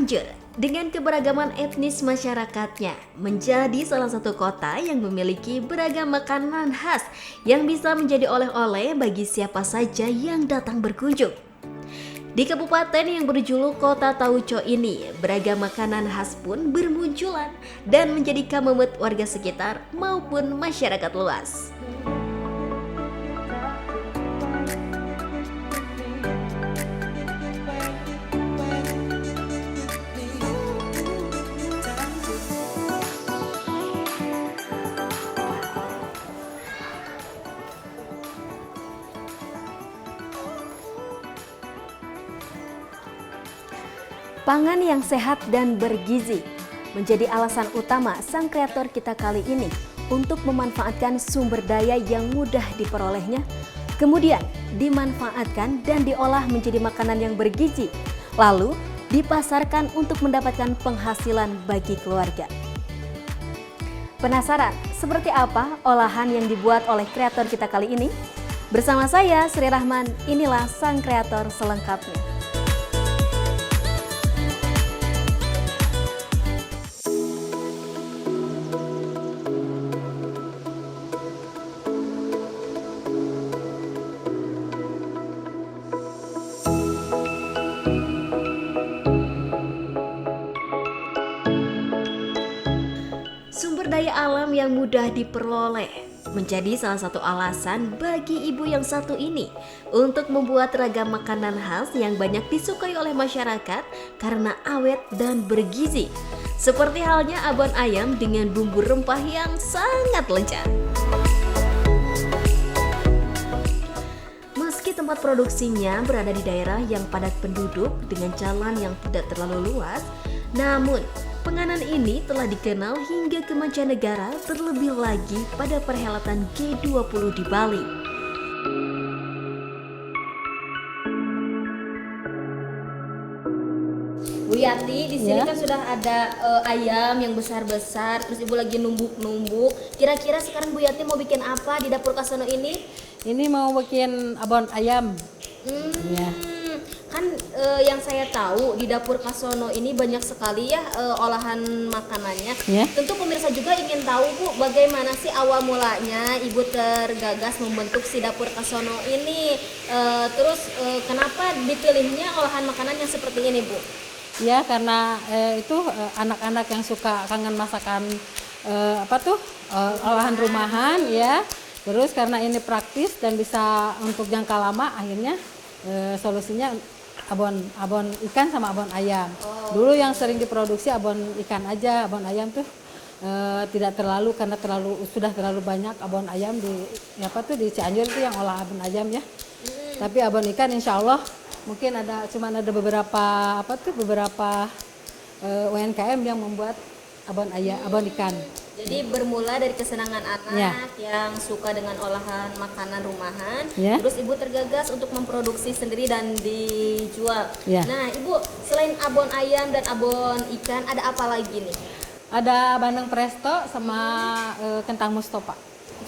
Cianjur dengan keberagaman etnis masyarakatnya menjadi salah satu kota yang memiliki beragam makanan khas yang bisa menjadi oleh-oleh bagi siapa saja yang datang berkunjung. Di kabupaten yang berjuluk Kota Tauco ini, beragam makanan khas pun bermunculan dan menjadi kamemet warga sekitar maupun masyarakat luas. Pangan yang sehat dan bergizi menjadi alasan utama sang kreator kita kali ini untuk memanfaatkan sumber daya yang mudah diperolehnya, kemudian dimanfaatkan dan diolah menjadi makanan yang bergizi, lalu dipasarkan untuk mendapatkan penghasilan bagi keluarga. Penasaran seperti apa olahan yang dibuat oleh kreator kita kali ini? Bersama saya, Sri Rahman, inilah sang kreator selengkapnya. Sumber daya alam yang mudah diperoleh menjadi salah satu alasan bagi ibu yang satu ini untuk membuat ragam makanan khas yang banyak disukai oleh masyarakat karena awet dan bergizi. Seperti halnya abon ayam dengan bumbu rempah yang sangat lezat. Meski tempat produksinya berada di daerah yang padat penduduk dengan jalan yang tidak terlalu luas, namun penganan ini telah dikenal hingga ke mancanegara, terlebih lagi pada perhelatan G20 di Bali. Bu Yati, di sini kan sudah ada ayam yang besar-besar, terus Ibu lagi numbuk-numbuk. Kira-kira sekarang Bu Yati mau bikin apa di dapur Kasono ini? Ini mau bikin abon ayam. Ya. Kan yang saya tahu di dapur Kasono ini banyak sekali ya olahan makanannya. Ya. Tentu pemirsa juga ingin tahu Bu, bagaimana sih awal mulanya Ibu tergagas membentuk si dapur Kasono ini. Terus kenapa dipilihnya olahan makanan yang seperti ini Bu? Ya, karena itu anak-anak yang suka kangen masakan olahan rumahan ya. Terus karena ini praktis dan bisa untuk jangka lama, akhirnya solusinya abon ikan sama abon ayam. Dulu yang sering diproduksi abon ikan aja, abon ayam tuh tidak terlalu karena sudah terlalu banyak abon ayam di Cianjur itu yang olah abon ayam ya. Tapi abon ikan insya Allah mungkin ada beberapa UMKM yang membuat abon ikan. Jadi bermula dari kesenangan anak yang suka dengan olahan makanan rumahan, terus Ibu tergagas untuk memproduksi sendiri dan dijual. Nah Ibu, selain abon ayam dan abon ikan, ada apa lagi nih? Ada bandeng presto sama kentang mustofa.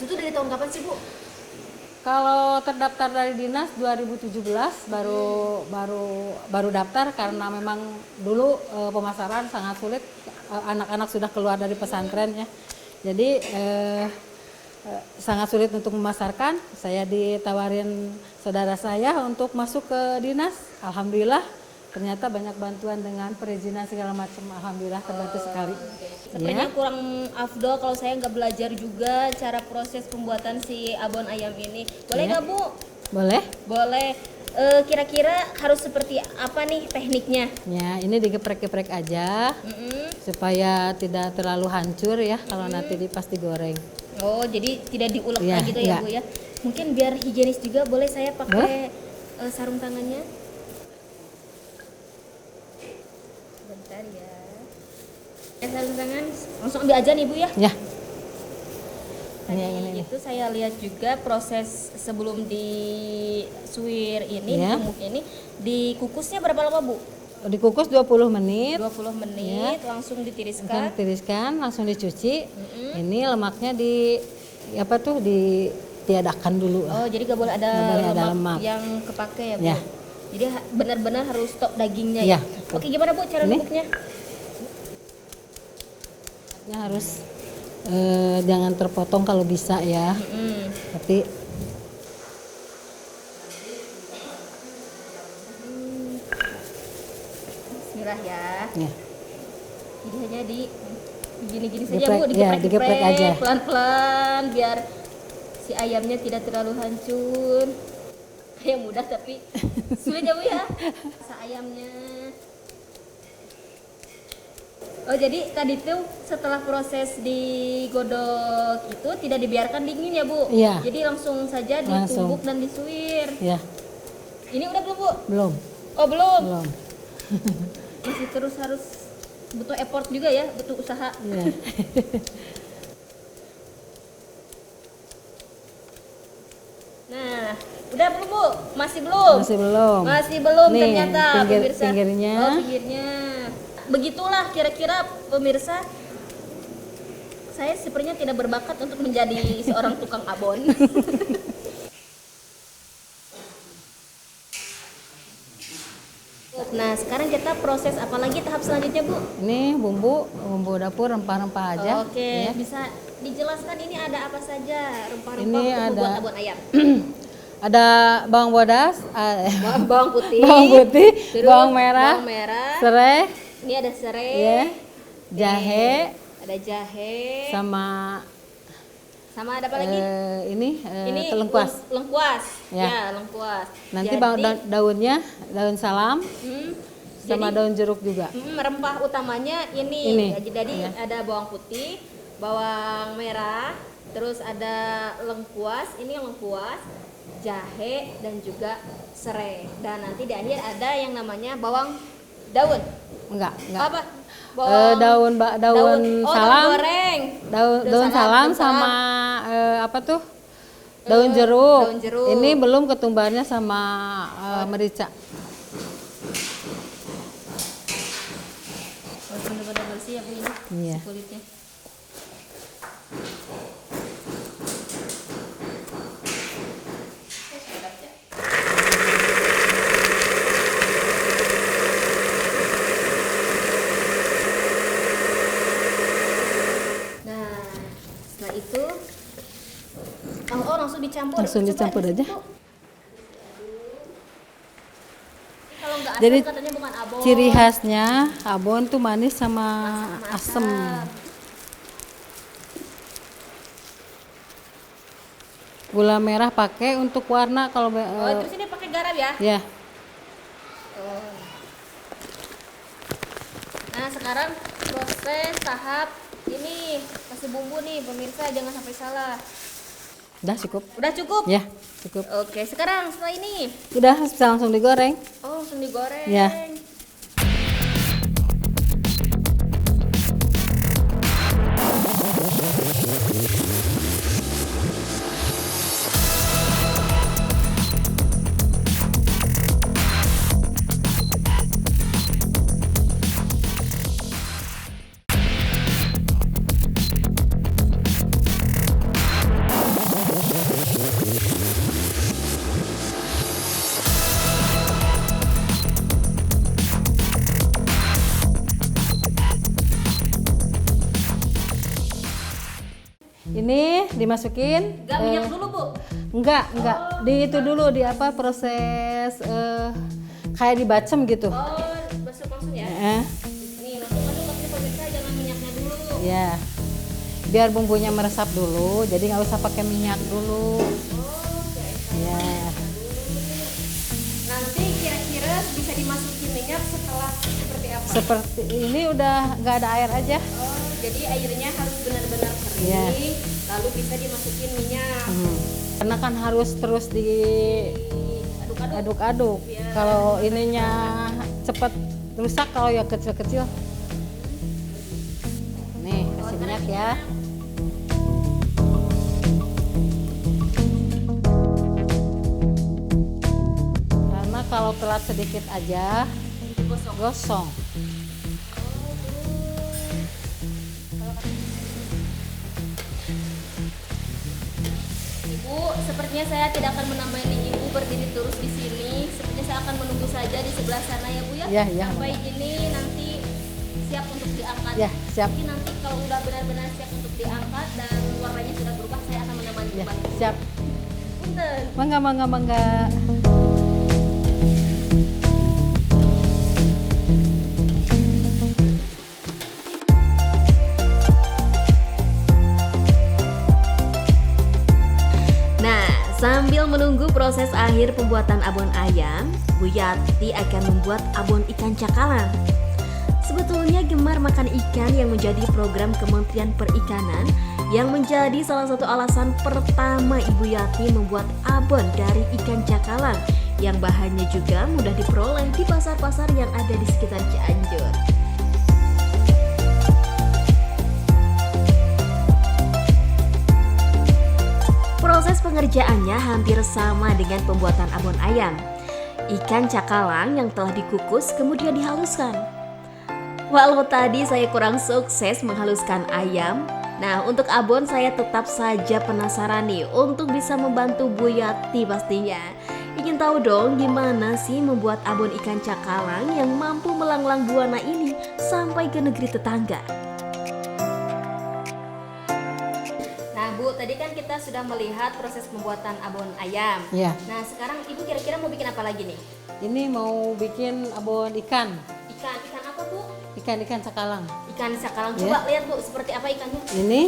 Itu tuh dari tahun kapan sih Bu? Kalau terdaftar dari dinas 2017 baru daftar karena memang dulu pemasaran sangat sulit, anak-anak sudah keluar dari pesantren ya. Jadi sangat sulit untuk memasarkan. Saya ditawarin saudara saya untuk masuk ke dinas. Alhamdulillah ternyata banyak bantuan dengan perizinan segala macam. Alhamdulillah terbantu sekali. Sepertinya kurang afdol kalau saya nggak belajar juga cara proses pembuatan si abon ayam ini. Boleh nggak Bu? Boleh. Boleh. Kira-kira harus seperti apa nih tekniknya? Ya, ini digeprek-geprek aja supaya tidak terlalu hancur ya kalau nanti pas digoreng. Oh, jadi tidak diulek gitu ya Bu ya? Mungkin biar higienis juga, boleh saya pakai sarung tangannya? Bentar ya. Sarung tangan, langsung ambil aja nih Bu ya? Ya. Ini itu saya lihat juga proses sebelum disuir ini, tumbuk ini, dikukusnya berapa lama Bu? Dikukus 20 menit. 20 menit langsung ditiriskan. Ditiriskan, langsung dicuci. Ini lemaknya ditiadakan dulu. Oh, jadi gak boleh ada lemak yang kepake ya Bu? Ya. Jadi benar-benar harus stop dagingnya Iya, ya. betul. Oke, gimana Bu cara Ini? ngebuknya? Harus jangan terpotong kalau bisa ya. Tapi Bismillah ya. ya, Jadi hanya gini-gini saja Geprek, Bu, ya, digeprek aja. pelan-pelan biar si ayamnya tidak terlalu hancur. Kayak mudah tapi sulit ya Bu ya. Rasa ayamnya. Oh jadi tadi tuh setelah proses digodok itu tidak dibiarkan dingin ya Bu? Iya. Jadi langsung saja Langsung. ditumbuk dan disuir. ya Ini udah belum Bu? belum, Oh belum. belum. Masih terus harus butuh effort juga ya, butuh usaha. Ya. Nah, udah belum Bu? Masih belum? Masih belum. Masih belum Nih, ternyata pemirsa. pinggirnya. Oh, pinggirnya. Begitulah kira-kira pemirsa. Saya sepertinya tidak berbakat untuk menjadi seorang tukang abon. Nah, sekarang kita proses apa lagi tahap selanjutnya, Bu? Ini bumbu dapur, rempah-rempah aja. Oke, ya. bisa dijelaskan ini ada apa saja rempah-rempah Ini untuk membuat ada- abon ayam? Ada bawang bodas, Bawang putih, bawang putih, terus bawang merah, bawang merah. serai, Ini ada serai, ya, jahe, ada jahe, sama sama ada apa lagi? ini Ini lengkuas. Lengkuas, Ya. ya lengkuas. Nanti Jadi, daunnya, daun salam, sama jadi, daun jeruk juga. rempah utamanya ini. Ini, Jadi ya. ada bawang putih, bawang merah, terus ada lengkuas, ini lengkuas, jahe dan juga serai. Dan nanti di akhir ada yang namanya bawang daun. Enggak. Apa? Daun oh, salam, daun goreng. daun salam sama apa tuh? Daun jeruk. daun jeruk. Ini belum ketumbarnya sama merica. Harus benar-benar bersih ya Bu ini Iya. kulitnya. Nah, setelah itu langsung dicampur. Langsung Coba dicampur di aja. situ. Kalau nggak asam Jadi katanya bukan abon. ciri khasnya abon tuh manis sama asem. Gula merah pakai untuk warna kalau Oh, terus ini pakai garam ya? ya. Oh. Nah, sekarang proses tahap ini kasih bumbu nih pemirsa, jangan sampai salah. Udah cukup. Udah cukup? Ya, cukup. Oke, sekarang setelah ini Udah bisa langsung digoreng. oh langsung digoreng. Ya. Ini dimasukin. Gak minyak dulu, Bu. Enggak. Di itu dulu di apa proses kayak dibacem gitu. Oh, basah langsung ya. Eh, Nih, langsung aduk tapi pemirsa jangan minyaknya dulu. ya. Biar bumbunya meresap dulu, jadi nggak usah pakai minyak dulu. Ya. Nanti kira-kira bisa dimasukin minyak setelah seperti apa? Seperti ini udah nggak ada air aja. Oh, jadi airnya harus benar-benar kering, Iya. lalu bisa dimasukin minyak. Karena kan harus terus Aduk-aduk. diaduk-aduk. Iya. Kalau ininya cepat rusak kalau yang kecil-kecil. Nih, kasih minyak ya. Karena kalau telat sedikit aja gosong. Ibu, sepertinya saya tidak akan menemani Ibu berdiri terus di sini. Sepertinya saya akan menunggu saja di sebelah sana ya Bu ya. Ya, ya. Sampai ini nanti siap untuk diangkat. Ya, siap. Jadi nanti kalau udah benar-benar siap untuk diangkat dan warnanya sudah berubah, saya akan menemani Ya, kembali. siap. Punten. Mangga, mangga, mangga. Nah, sambil menunggu proses akhir pembuatan abon ayam, Bu Yati akan membuat abon ikan cakalang. Sebetulnya gemar makan ikan yang menjadi program Kementerian Perikanan yang menjadi salah satu alasan pertama Ibu Yati membuat abon dari ikan cakalang yang bahannya juga mudah diperoleh di pasar-pasar yang ada di sekitar Cianjur. Proses pengerjaannya hampir sama dengan pembuatan abon ayam. Ikan cakalang yang telah dikukus kemudian dihaluskan. Walau tadi saya kurang sukses menghaluskan ayam, nah untuk abon saya tetap saja penasaran nih untuk bisa membantu Bu Yati pastinya. Ingin tahu dong gimana sih membuat abon ikan cakalang yang mampu melanglang buana ini sampai ke negeri tetangga. Nah Bu, tadi kan kita sudah melihat proses pembuatan abon ayam. Ya. Nah sekarang Ibu kira-kira mau bikin apa lagi nih? Ini mau bikin abon ikan. Ikan apa Bu? Ikan cakalang. Ikan cakalang. Ya. Coba lihat Bu, seperti apa ikannya? Ini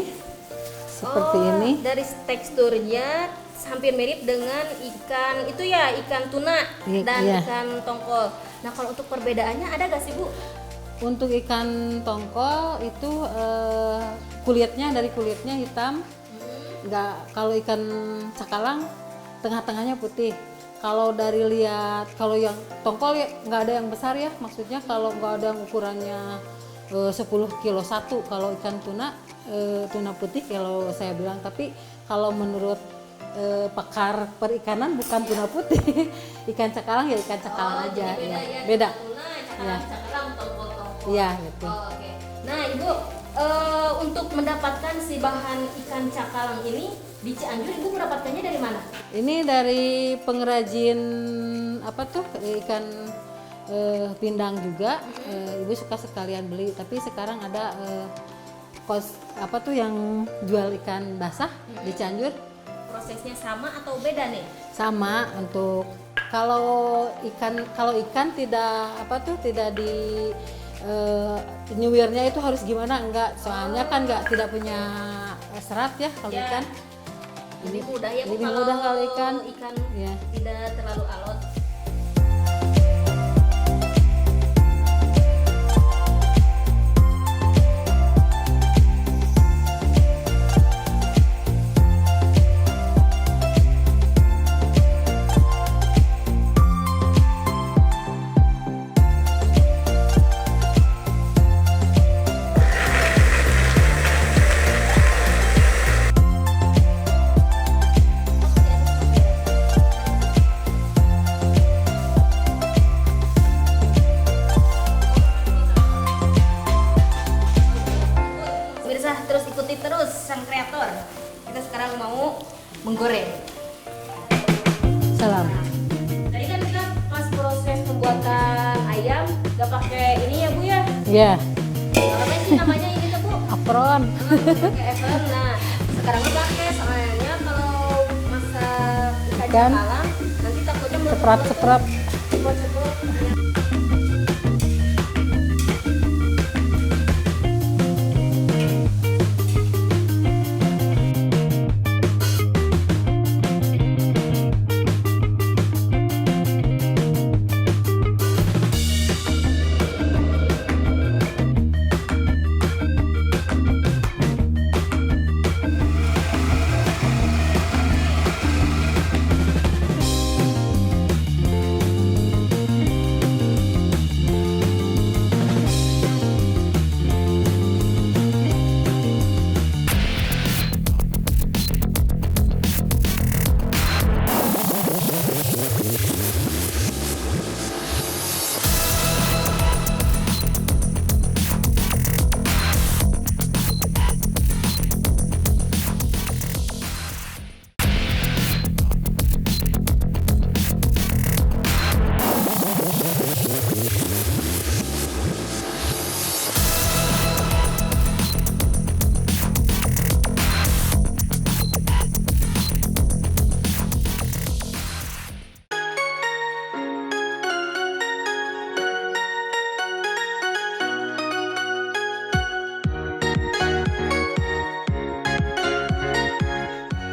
seperti ini. Dari teksturnya hampir mirip dengan ikan itu ya, ikan tuna dan Iya. ikan tongkol. Nah kalau untuk perbedaannya ada gak sih Bu? Untuk ikan tongkol itu dari kulitnya hitam. Nggak, kalau ikan cakalang tengah-tengahnya putih. Kalau kalau yang tongkol ya nggak ada yang besar ya, maksudnya kalau nggak ada yang ukurannya 10 kilo satu. Kalau ikan tuna putih kalau saya bilang, tapi kalau menurut pakar perikanan bukan tuna putih, ikan cakalang ya ikan cakalang aja. Jadi beda Ya. ya, Beda. tuna, Ya. cakalang, tongkol. Iya gitu. Oke. Nah Ibu, untuk mendapatkan si bahan ikan cakalang ini di Cianjur, Ibu mendapatkannya dari mana? Ini dari pengrajin ikan pindang juga. Ibu suka sekalian beli, tapi sekarang ada yang jual ikan basah di Cianjur. Prosesnya sama atau beda nih? Sama. Untuk kalau ikan tidak di nyuwirnya itu harus gimana, enggak, soalnya kan tidak punya serat ya kalau Ya. ikan. Ini mudah ya Bu, Lebih mudah kalau ikan. Ya. tidak terlalu alot. Pemirsa, terus ikuti terus sang kreator. Kita sekarang mau menggoreng. Salam. Tadi kan kita pas proses pembuatan ayam gak pakai ini ya Bu ya? Ya, Apa sih namanya ini tuh Bu? apron. Pakai apron. Nah, sekarang mah pakai soalnya kalau masak ikan Ikan. cakalang nanti takutnya Seprap-seprap. Seprap-seprap.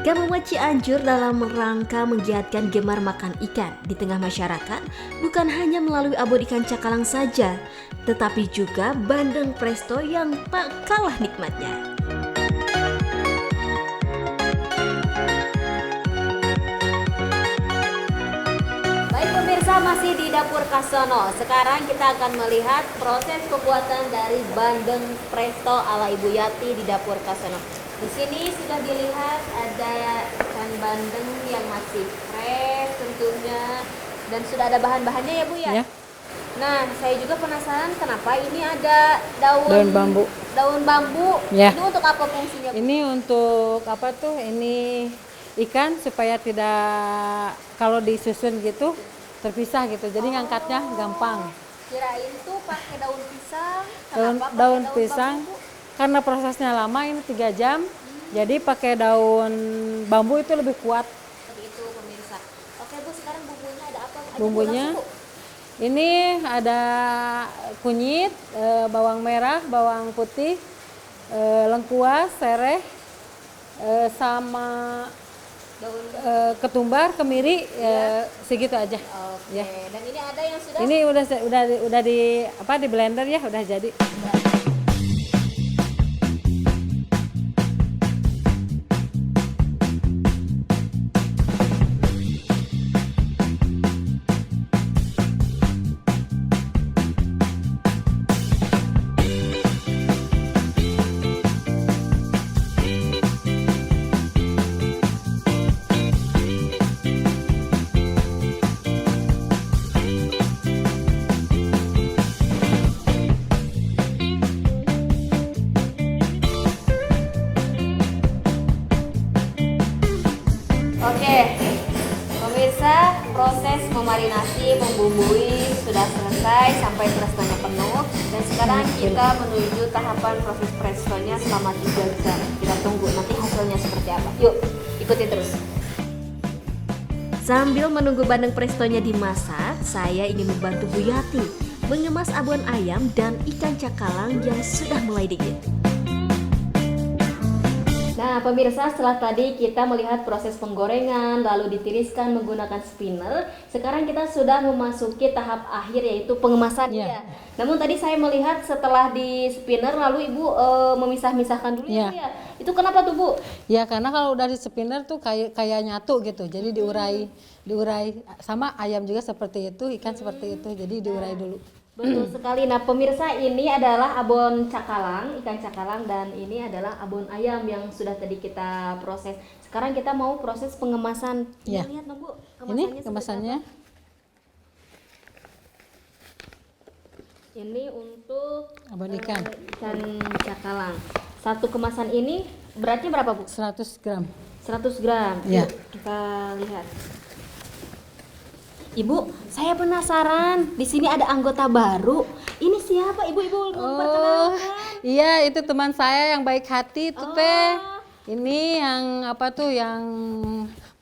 Gamewa Cianjur dalam rangka menggiatkan gemar makan ikan di tengah masyarakat bukan hanya melalui abon ikan cakalang saja, tetapi juga bandeng presto yang tak kalah nikmatnya. Baik pemirsa, masih di Dapur Kasono. Sekarang kita akan melihat proses pembuatan dari bandeng presto ala Ibu Yati di Dapur Kasono. Di sini sudah dilihat ada ikan bandeng yang masih fresh tentunya, dan sudah ada bahan-bahannya ya Bu ya? Ya. Nah, saya juga penasaran kenapa ini ada daun bambu. Daun bambu. Ya. Ini untuk apa fungsinya Bu? Ini untuk apa tuh? Ini ikan supaya tidak kalau disusun gitu terpisah gitu. Jadi ngangkatnya gampang. Kirain tuh pakai daun pisang. Daun, Kenapa pakai daun pisang bambu, Bu? karena prosesnya lama, ini 3 jam. Jadi pakai daun bambu itu lebih kuat. Seperti itu pemirsa. Oke Bu, sekarang bumbunya ada apa aja Bu? Bumbunya Langsung, Bu. ini ada kunyit, bawang merah, bawang putih, lengkuas, sereh, sama Daun. ketumbar, kemiri, segitu aja. Oke. Ya. Dan ini ada yang sudah. Ini udah di apa di blender ya, udah jadi. Oke, pemirsa, proses memarinasi, membumbui sudah selesai sampai prestonya penuh. Dan sekarang kita menuju tahapan proses prestonya selama 3 jam. Kita tunggu nanti hasilnya seperti apa. Yuk, ikuti terus. Sambil menunggu bandeng prestonya dimasak, saya ingin membantu Bu Yati mengemas abon ayam dan ikan cakalang yang sudah mulai dingin. Nah pemirsa, setelah tadi kita melihat proses penggorengan lalu ditiriskan menggunakan spinner, sekarang kita sudah memasuki tahap akhir yaitu pengemasan Ya. ya. Namun tadi saya melihat setelah di spinner lalu Ibu memisah-misahkan dulu ya Ya. Bu ya. Itu kenapa tuh Bu? Ya karena kalau udah di spinner tuh kayak nyatu gitu. Jadi diurai sama ayam juga seperti itu, ikan seperti itu. Jadi diurai dulu. Betul sekali. Nah pemirsa, ini adalah abon cakalang, ikan cakalang, dan ini adalah abon ayam yang sudah tadi kita proses. Sekarang kita mau proses pengemasan. Ya. Lihat dong Bu, Ini seperti kemasannya. apa. Ini untuk Abon ikan. ikan cakalang. Satu kemasan ini beratnya berapa Bu? 100 gram. 100 gram. Ya. Yuk, kita lihat. Ibu, saya penasaran. Di sini ada anggota baru. Ini siapa Ibu-ibu? Oh, iya itu teman saya yang baik hati itu teh. Ini yang apa tuh yang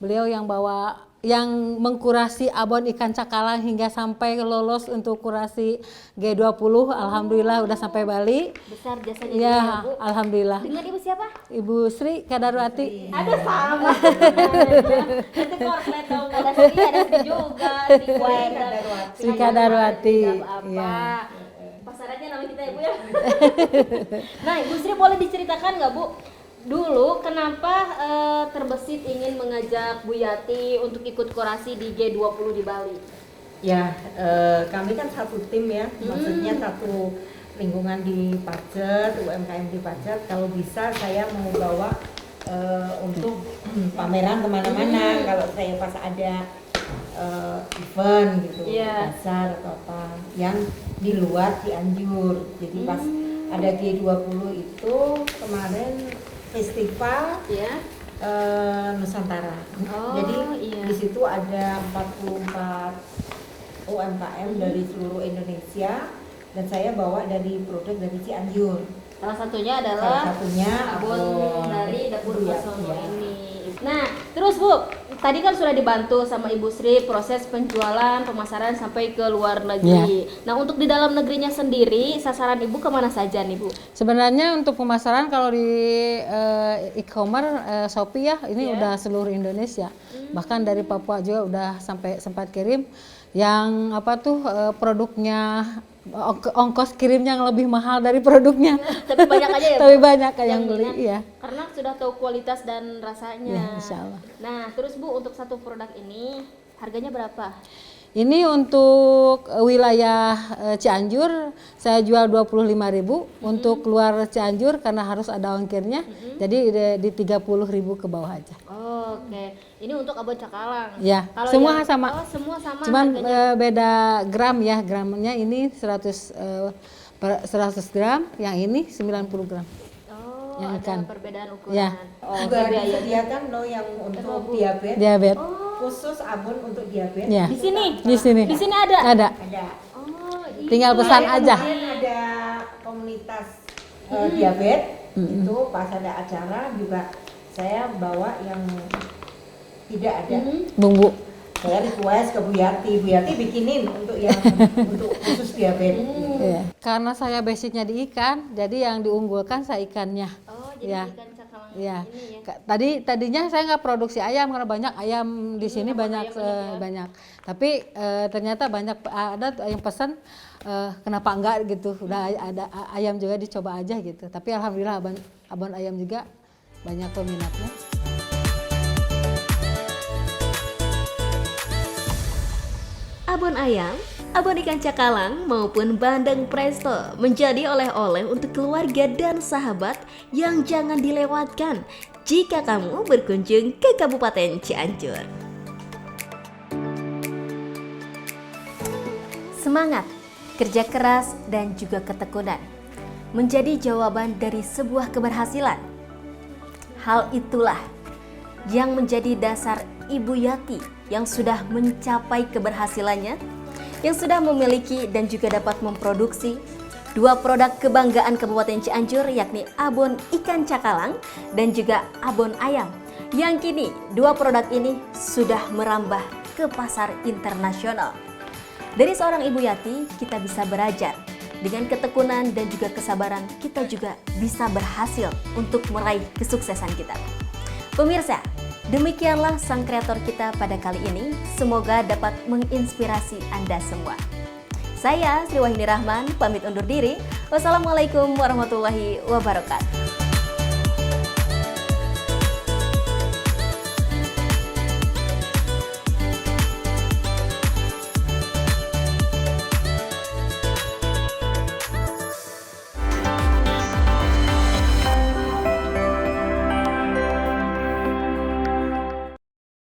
beliau yang bawa yang mengkurasi abon ikan cakalang hingga sampai lolos untuk kurasi G20. Alhamdulillah udah sampai Bali. Besar jasanya Iya, ya, Bu. alhamdulillah. Dengan Ibu siapa? Ibu Sri Kadarwati. Ada sama. Itu korplet dong. Ada Sri juga. Sri Kadarwati. Tidak apa-apa. Iya. Pasarannya nama kita ya Bu ya. Nah Ibu Sri boleh diceritakan nggak Bu? Dulu kenapa terbesit ingin mengajak Bu Yati untuk ikut kurasi di G20 di Bali? Ya, kami kan satu tim ya, maksudnya satu lingkungan di Pacet, UMKM di Pacet. Kalau bisa saya mau bawa untuk pameran kemana-mana. Kalau saya pas ada event gitu, Iya. pasar atau apa, yang di luar Cianjur. Jadi pas ada G20 itu kemarin festival Ya. Nusantara. Oh, Jadi iya. di situ ada 44 UMKM dari seluruh Indonesia dan saya bawa dari produk dari Cianjur. Salah satunya Salah adalah satunya abon dari Dapur Bu Yati, Kasono ya. ini. Nah, terus Bu, tadi kan sudah dibantu sama Ibu Sri proses penjualan, pemasaran sampai ke luar negeri. Nah, untuk di dalam negerinya sendiri, sasaran Ibu kemana saja nih Bu? Sebenarnya untuk pemasaran kalau di e-commerce Shopee ya, ini udah seluruh Indonesia. Bahkan dari Papua juga udah sampai sempat kirim. Yang apa tuh produknya ongkos kirimnya yang lebih mahal dari produknya. Tapi banyak aja ya Bu? Tapi banyak yang beli, minat. iya. Karena sudah tahu kualitas dan rasanya. Ya, insya Allah. Nah, terus Bu, untuk satu produk ini harganya berapa? Ini untuk wilayah Cianjur saya jual 25.000, untuk keluar Cianjur karena harus ada ongkirnya. Jadi di 30.000 ke bawah aja. Oke. Ini untuk abon cakalang. Ya, Kalau semua yang- sama. Oh, semua sama Cuman harganya. beda gram ya, gramnya ini 100 gram, yang ini 90 gram. Oh, yang ada ikan. perbedaan ukuran. Ya. Oh, Juga biaya. disediakan loh yang untuk diabetes, Diabetes. khusus abon untuk diabetes. Ya. Di sini. Di sini. Di sini ada. Ada. Ada. Oh, iya. Tinggal pesan aja. Kemudian ada komunitas diabetes, itu pas ada acara juga saya bawa yang tidak ada. Bumbu. Saya request ke Bu Yati bikinin untuk yang untuk khusus diabetes. Iya. Karena saya basicnya di ikan, jadi yang diunggulkan saya ikannya. Oh, jadi Ya. ikan cakalang Ya. ini ya. Tadinya saya nggak produksi ayam karena banyak ayam di sini banyak banyak. Tapi ternyata banyak ada yang pesan kenapa enggak gitu. Udah ada ayam juga dicoba aja gitu. Tapi alhamdulillah abon ayam juga banyak peminatnya. Abon ayam, abon ikan cakalang maupun bandeng presto menjadi oleh-oleh untuk keluarga dan sahabat yang jangan dilewatkan jika kamu berkunjung ke Kabupaten Cianjur. Semangat, kerja keras, dan juga ketekunan menjadi jawaban dari sebuah keberhasilan. Hal itulah yang menjadi dasar Ibu Yati yang sudah mencapai keberhasilannya, yang sudah memiliki dan juga dapat memproduksi dua produk kebanggaan Kabupaten Cianjur, yakni abon ikan cakalang dan juga abon ayam, yang kini dua produk ini sudah merambah ke pasar internasional. Dari seorang Ibu Yati kita bisa belajar, dengan ketekunan dan juga kesabaran kita juga bisa berhasil untuk meraih kesuksesan kita. Pemirsa, demikianlah sang kreator kita pada kali ini. Semoga dapat menginspirasi Anda semua. Saya Sri Wahyuni Rahman pamit undur diri. Wassalamualaikum warahmatullahi wabarakatuh.